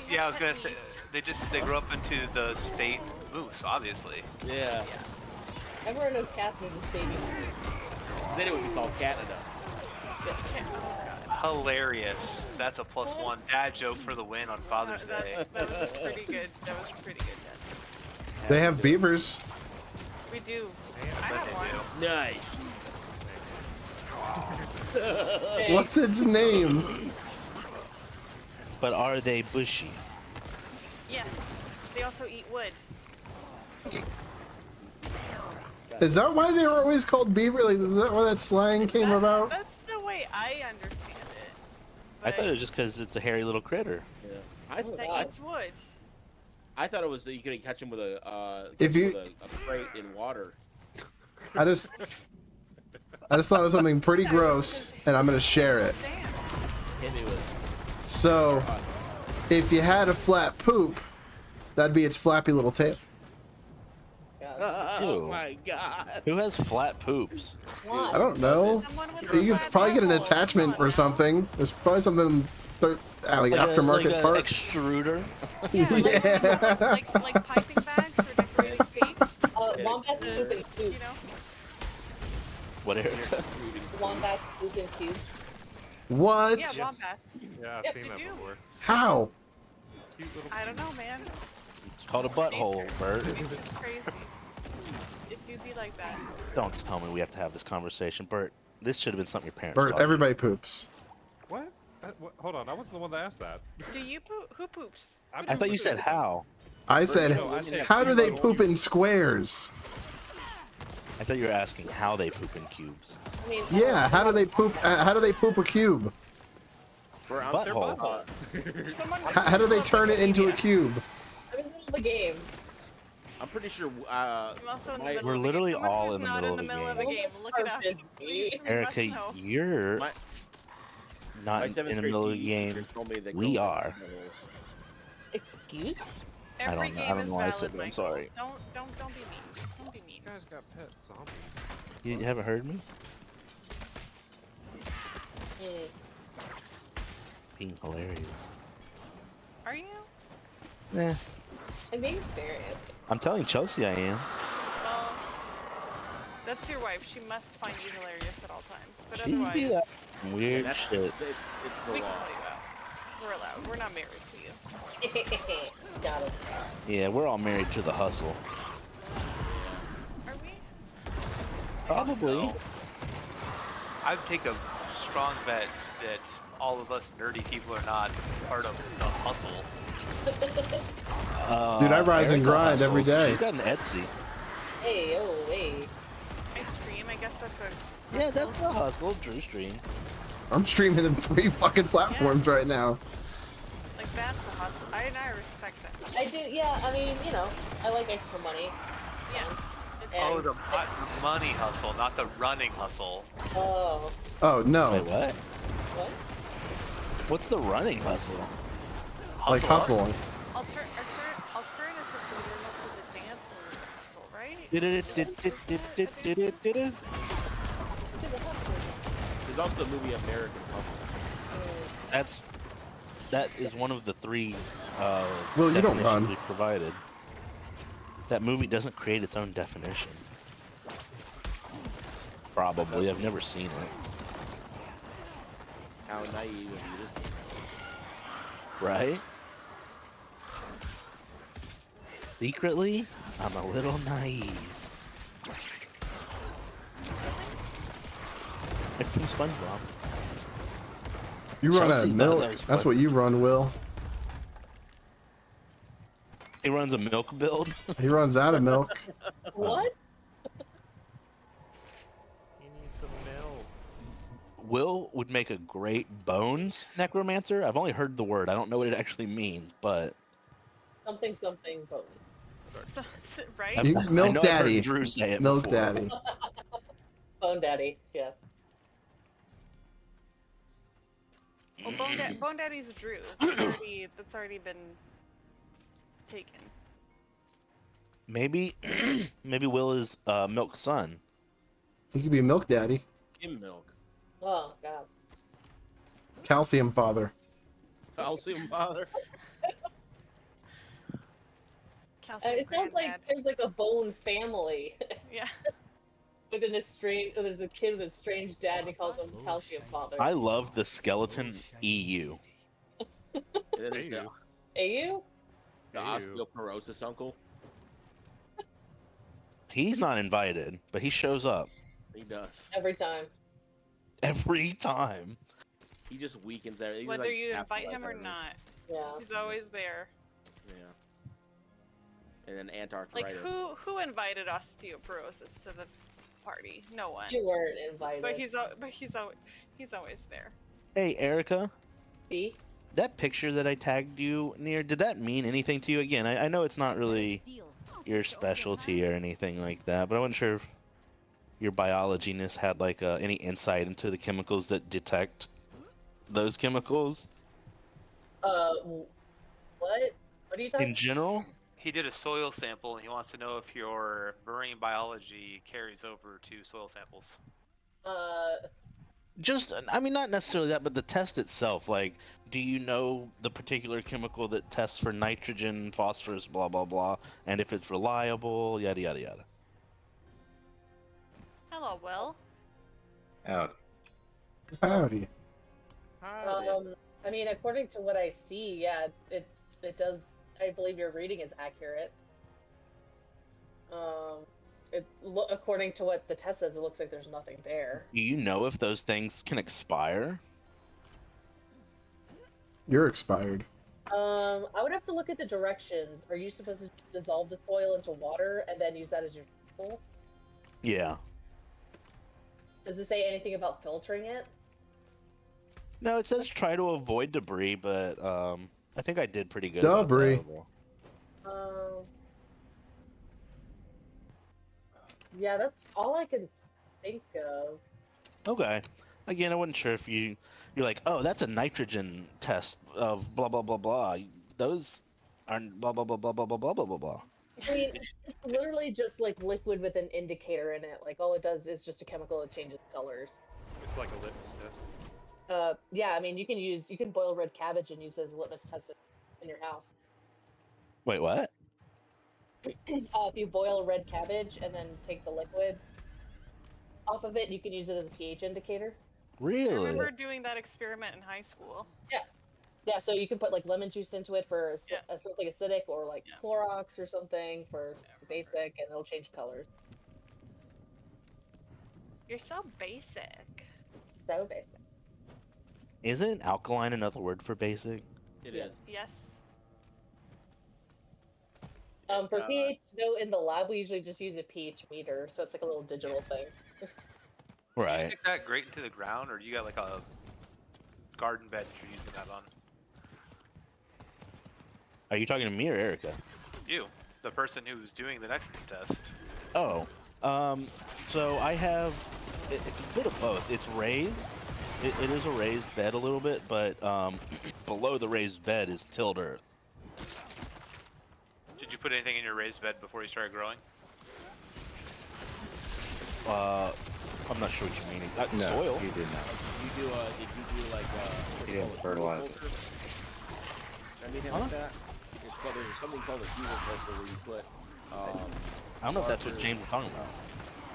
We
Yeah, I
have
was gonna
pet
say
meese.
they grew up into the state moose, obviously.
Yeah.
Everyone knows cats are just baby.
Then it would be called Canada.
Hilarious. That's a +1 dad joke for the win on Father's Day.
That was pretty good. That was pretty good.
They have beavers.
We do. I
I
have
bet
one.
they do.
Nice.
Hey,
What's its name?
But are they bushy?
Yes. They also eat wood.
Is that why they were always called beaver? Like, is that why that slang came about?
That's the way I understand it.
I thought it
But
was just because it's a hairy little critter.
Yeah. I
that eats wood.
thought it was that you could catch him with a
If you-
with a crate in water.
I just thought of something pretty gross, and I'm gonna share it.
Damn.
Hit me with it.
So, if you had a flat poop, That'd be its flappy little tail.
God.
Oh
Ew.
my god.
Who has flat poops?
Why?
I don't know.
Someone with a
You could
flat
probably get an
butthole.
attachment
Come on
or
now.
something. There's probably something like
Like
aftermarket
a
part.
extruder.
Yeah, like,
Yeah.
like piping bags for decorating cakes.
Wombats poop in
You
cubes.
know.
What area?
Wombats poop in cubes.
What?
Yeah, wombats.
Yeah, I've
Yep,
seen
they
that
do.
before.
How?
Cute little.
I don't know, man.
It's called a butthole, Bert.
It's crazy. It do be like that.
Don't tell me we have to have this conversation, Bert. This should have been something your parents
Bert,
taught you.
everybody poops.
What? Hold on, I wasn't the one that asked that.
Do you poop? Who poops?
I thought you said how.
I said,
No, I said
how do
cute
they
little
poop
cute.
in squares?
I thought you were asking how they poop in cubes.
I mean,
Yeah, how do they poop? How do they poop a cube?
Bro, I'm
Butthole.
Someone.
How do they turn it into a cube?
I'm in the middle of the game.
I'm pretty sure.
I'm also in the
my-
middle
We're
of the
literally
game. Someone
all
who's
in the
not
middle
in the
of the
middle of a
game.
game. Look it up.
Purpose,
Please, we
Erica,
must know.
you're
my
not
my
in
seventh
the
grade
middle of the
PE
game.
teacher told me that
We
girls
are.
have genitals.
Excuse?
I
Every
don't know.
game
I don't
is
know why I
valid,
said that. I'm
Michael.
sorry.
Don't be mean. Don't be mean.
You guys got pet zombies.
You haven't heard me?
Mm.
Being hilarious.
Are you?
Eh.
I'm being serious.
I'm telling Chelsea I am.
Well, that's your wife. She must find you hilarious at all times. But
She
otherwise,
do that weird
That's
shit.
It's the
we can
law.
call you out. We're allowed. We're not married to you.
Got it.
Yeah, we're all married to the hustle.
Are we?
Probably.
No. I would take a strong bet that all of us nerdy people are not part of the hustle.
Dude, I rise and
Erica
grind every
hustles.
day.
She's got an Etsy.
Hey, oh, hey.
I stream. I guess that's a.
Yeah, that's a hustle. Drew stream.
I'm streaming in 3 fucking platforms right now.
Like that's a hustle. I respect that.
I do, yeah, I mean, you know, I like extra money.
Yeah.
Oh,
And,
the money hustle, not the running hustle.
oh,
Oh no,
Wait, what?
what?
What's the running hustle?
like hustling.
Alternative to the remote to the dance move hustle, right?
There's also the movie American Hustle.
That is one of the 3
Will, you don't
definitions
run.
we provided. That movie doesn't create its own definition. Probably. I've never seen it.
How naive of you.
Right? Secretly, I'm a little naive. It's from SpongeBob.
You run
Chelsea
out of
thought
milk.
that was
That's
funny.
what you run, Will.
He runs a milk build.
He runs out of milk.
What?
You need some milk.
Will would make a great bones necromancer. I've only heard the word. I don't know what it actually means, but
Something, something, potent.
Right?
You-
I
Milk
know I've heard
Daddy.
Drew say it
Milk
before.
Daddy.
Bone daddy, yes.
Well, Bone Daddy's Drew. That's already been taken.
Maybe, maybe Will is Milk's son.
He could be Milk Daddy.
Skim milk.
Oh, God.
Calcium Father.
Calcium father.
Calcium
It sounds like
Granddad.
there's like a bone family
Yeah.
within a strange. There's a kid with a strange dad, and he calls him Calcium Father.
I love the skeleton EU.
And then there's the,
AU?
the
Ew.
osteoporosis uncle.
He's not invited, but he shows up
He does.
Every time.
every time.
He just weakens everything.
Whether you invite him or not,
Yeah.
he's always there.
Yeah. And then
Like
antarthritis.
who invited osteoporosis to the party? No one.
You weren't invited.
But he's always there.
Hey, Erica,
See?
that picture that I tagged you near, did that mean anything to you? Again, I know it's not really your specialty or anything like that, but I wasn't sure if your biology-ness had like any insight into the chemicals that detect those chemicals
What? What are you talking
in general.
He did a soil sample, and he wants to know if your marine biology carries over to soil samples.
Just, I mean, not necessarily that, but the test itself. Like, do you know the particular chemical that tests for nitrogen, phosphorus, blah blah blah, and if it's reliable, yada yada yada.
Hello, Will.
Out.
Howdy.
I mean, according to what I see, yeah, it does. I believe your reading is accurate. According to what the test says, it looks like there's nothing there.
Do you know if those things can expire?
You're expired.
I would have to look at the directions. Are you supposed to dissolve the soil into water and then use that as your sample?
Yeah.
Does it say anything about filtering it?
No, it says try to avoid debris, but I think I did pretty good. about
Debris.
that overall.
Yeah, that's all I can think of.
Okay. Again, I wasn't sure if you're like, oh, that's a nitrogen test of blah blah blah blah. Those aren't blah blah blah blah blah blah blah blah blah.
I mean, it's literally just like liquid with an indicator in it. Like all it does is just a chemical that changes colors.
It's like a litmus test.
Yeah, I mean, you can boil red cabbage and use it as a litmus test in your house.
Wait, what?
If you boil red cabbage and then take the liquid off of it, you can use it as a pH indicator.
I
Really?
remember doing that experiment in high school.
Yeah, so you can put like lemon juice into it for something acidic, or like Clorox or something for basic, and it'll change colors.
You're so basic.
So basic.
Isn't alkaline another word for basic?
It is.
Yes.
For pH, though, in the lab we usually just use a pH meter, so it's like a little digital thing.
Did you
Right.
stick that grate into the ground, or do you got like a garden bed that you're using that on?
Are you talking to me or Erica?
You, the person who's doing the nitrogen test.
Oh, so I have, it's a bit of both. It's raised. It is a raised bed a little bit, but below the raised bed is tilled earth.
Did you put anything in your raised bed before you started growing?
I'm not sure what you mean.
No,
Soil?
he did not.
Did you do like
He didn't fertilize it.
Anything like that? It's called, there's something called a fuel culture where you put.
I don't know if that's what James is talking about.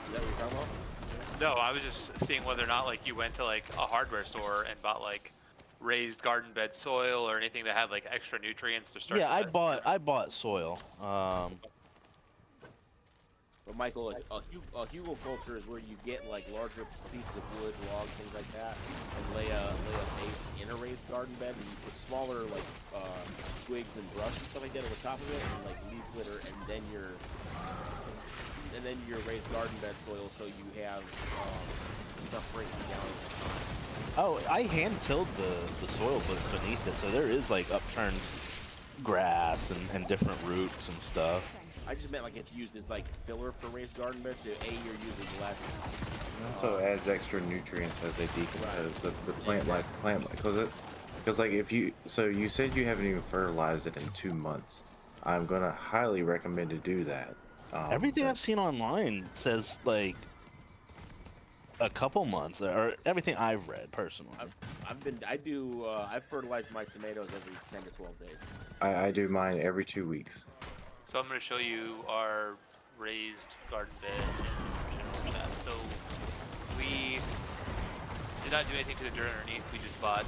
Is that what you're talking about?
No, I was just seeing whether or not like you went to like a hardware store and bought like raised garden bed soil or anything that had like extra nutrients to start.
Yeah, I bought soil.
But Michael, a hugelkultur is where you get like larger pieces of wood, logs, things like that, and lay a base in a raised garden bed, and you put smaller like twigs and brush and stuff like that over top of it, and like leaf litter, and then your raised garden bed soil, so you have stuff breaking down.
Oh, I hand tilled the soil beneath it, so there is like upturned grass and different roots and stuff.
I just meant like it's used as like filler for raised garden beds, so you're using less.
It also adds extra nutrients as they decompose the plant life, because like if you, so you said you haven't even fertilized it in 2 months. I'm gonna highly recommend to do that.
Everything I've seen online says like a couple months, or everything I've read personally.
I've fertilized my tomatoes every 10 to 12 days.
I do mine every 2 weeks.
So I'm going to show you our raised garden bed and that. So we did not do anything to the dirt underneath. We just bought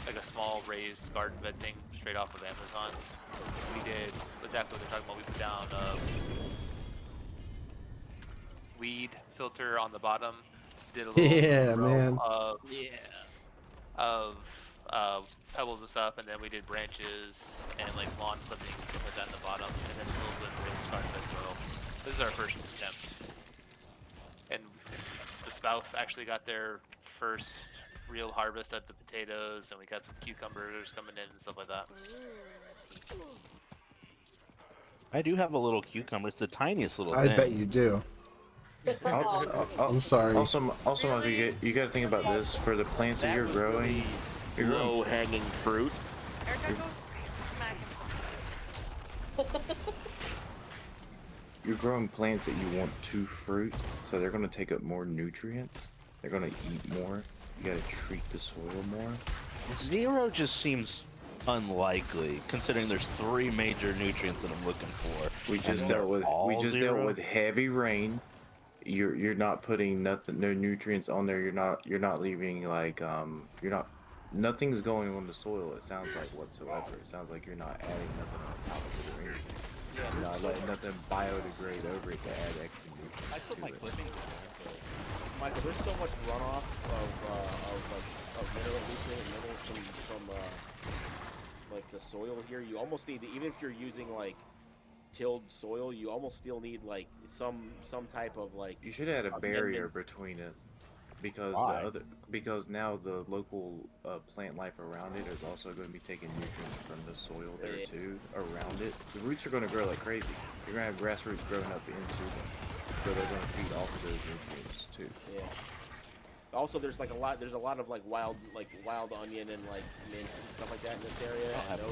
like a small raised garden bed thing straight off of Amazon. We did exactly what they're talking about. We put down weed filter on the bottom. Did a little row of pebbles and stuff, and then we did branches and like lawn clippings and put that in the bottom, and then filled with raised garden bed soil. This is our first attempt, and the spouse actually got their first real harvest at the potatoes, and we got some cucumbers coming in and stuff like that.
I do have a little cucumber. It's the tiniest little
I
thing.
bet you do. I'm sorry.
Also, Michael, you got to think about this for the plants that you're growing.
Low-hanging fruit.
Erica, go smack
You're growing plants that you want to fruit, so they're going to take up more nutrients. They're going to eat more. You got to treat the soil more.
0 just seems unlikely, considering there's 3 major nutrients that I'm looking for.
We just dealt with heavy rain. You're not putting no nutrients on there. You're not leaving like nothing's going on the soil. It sounds like whatsoever. It sounds like you're not adding nothing on top of it or anything.
Yeah,
You're not letting nothing biodegrade over it to add extra
I
nutrients
put
to
my
it.
clipping Michael, there's so much runoff of minerals from like the soil here. You almost need to, even if you're using like tilled soil, you almost still need like some type of like.
You should add a
amendment.
barrier between it, because
Why?
because now the local plant life around it is also going to be taking nutrients from the soil there too around it. The roots are going to grow like crazy. You're going to have grass roots growing up into them, so they're going to feed off of those nutrients too.
Yeah. Also, there's a lot of like wild onion and like mint and stuff like that in this area.
I don't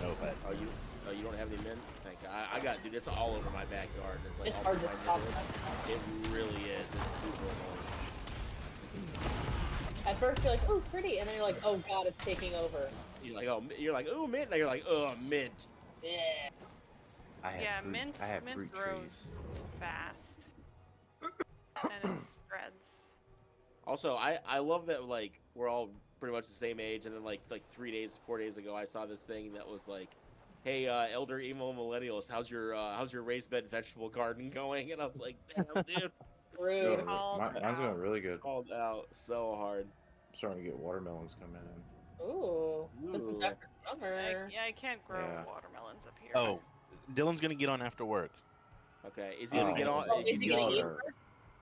know that.
Oh, you don't have any mint? Thank God. I got, dude. It's all over my backyard. It's like
It's
all
hard
over
to
my
stop
neighborhood. It really is. It's super annoying.
At first you're like, ooh, pretty, and then you're like, oh god, it's taking over.
You're like, ooh, mint. Now you're like, oh, mint.
Yeah.
I have fruit,
mint
I have
mint
fruit
grows
trees.
fast, and it spreads.
Also, I love that like we're all pretty much the same age, and then like 4 days ago, I saw this thing that was like, hey, elder emo millennials, how's your raised bed vegetable garden going? And I was like, damn, dude.
Rude.
Mine's going really good.
Called out so hard.
I'm starting to get watermelons coming in.
Ooh. Put some time for summer.
I can't grow
Yeah.
watermelons up here.
Oh, Dylan's gonna get on after work.
Okay, is he gonna get on?
Oh, is he gonna eat
water.
first